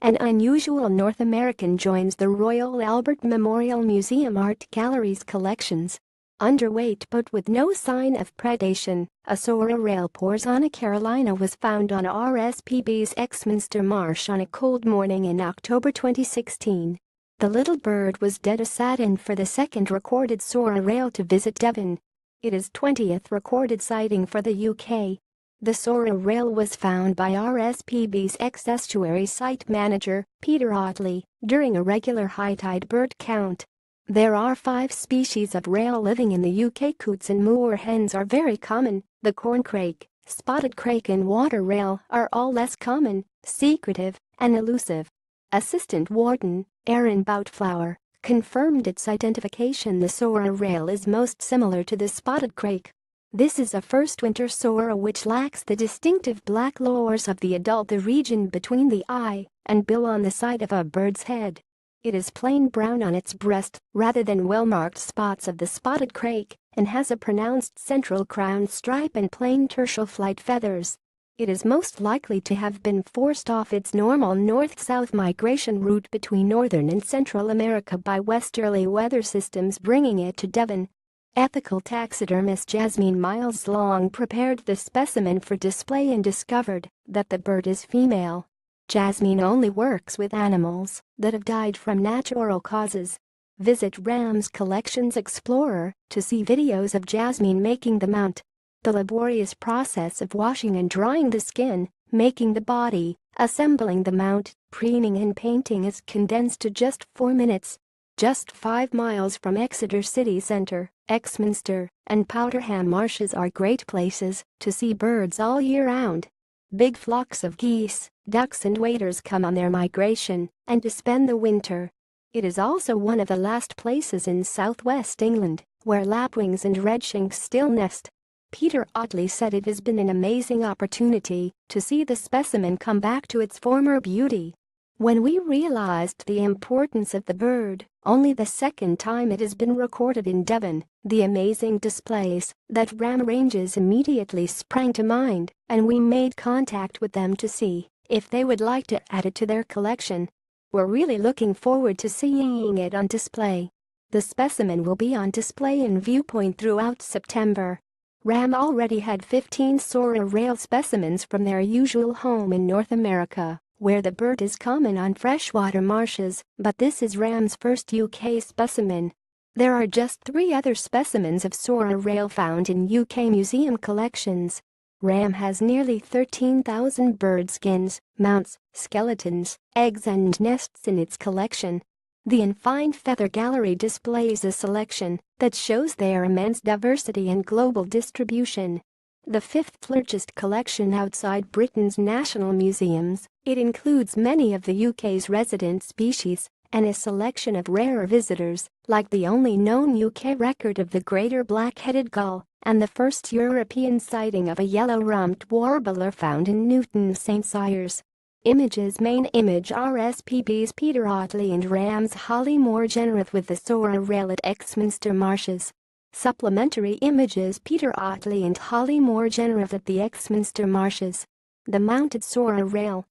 An unusual North American joins the Royal Albert Memorial Museum Art Gallery's collections. Underweight but with no sign of predation, a Sora rail Porzana Carolina was found on RSPB's Exminster Marsh on a cold morning in October 2016. The little bird was dead, a sat-in for the second recorded Sora rail to visit Devon. It is 20th recorded sighting for the UK. The Sora rail was found by RSPB's ex-estuary site manager, Peter Otley, during a regular high tide bird count. There are 5 species of rail living in the UK. Coots and moorhens are very common. The corncrake, spotted crake and water rail are all less common, secretive, and elusive. Assistant Warden, Aaron Boutflower, confirmed its identification. The Sora rail is most similar to the spotted crake. This is a first winter Sora which lacks the distinctive black lores of the adult, the region between the eye and bill on the side of a bird's head. It is plain brown on its breast rather than well-marked spots of the spotted crake and has a pronounced central crown stripe and plain tertial flight feathers. It is most likely to have been forced off its normal north-south migration route between northern and Central America by westerly weather systems, bringing it to Devon. Ethical taxidermist Jasmine Miles Long prepared the specimen for display and discovered that the bird is female. Jasmine only works with animals that have died from natural causes. Visit Ramm's Collections Explorer to see videos of Jasmine making the mount. The laborious process of washing and drying the skin, making the body, assembling the mount, preening and painting is condensed to just 4 minutes. Just 5 miles from Exeter city centre, Exminster and Powderham Marshes are great places to see birds all year round. Big flocks of geese, ducks and waders come on their migration and to spend the winter. It is also one of the last places in southwest England where lapwings and redshanks still nest. Peter Otley said it has been an amazing opportunity to see the specimen come back to its former beauty. When we realized the importance of the bird, only the second time it has been recorded in Devon, the amazing displays that Ramm ranges immediately sprang to mind, and we made contact with them to see if they would like to add it to their collection. We're really looking forward to seeing it on display. The specimen will be on display in Viewpoint throughout September. Ramm already had 15 Sora rail specimens from their usual home in North America, where the bird is common on freshwater marshes, but this is Ramm's first UK specimen. There are just 3 other specimens of Sora rail found in UK museum collections. Ramm has nearly 13,000 bird skins, mounts, skeletons, eggs and nests in its collection. The Infine Feather Gallery displays a selection that shows their immense diversity and global distribution. The 5th largest collection outside Britain's national museums, it includes many of the UK's resident species and a selection of rarer visitors, like the only known UK record of the greater black-headed gull and the first European sighting of a yellow-rumped warbler found in Newton St. Cyrs. Images. Main image. RSPB's Peter Otley and Ramm's Holly Moore Generath with the Sora rail at Exminster Marshes. Supplementary images. Peter Otley and Holly Moore Generath at the Exminster Marshes. The mounted Sora rail.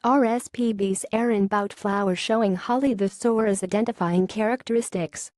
RSPB's Aaron Boutflower showing Holly the Sora's identifying characteristics.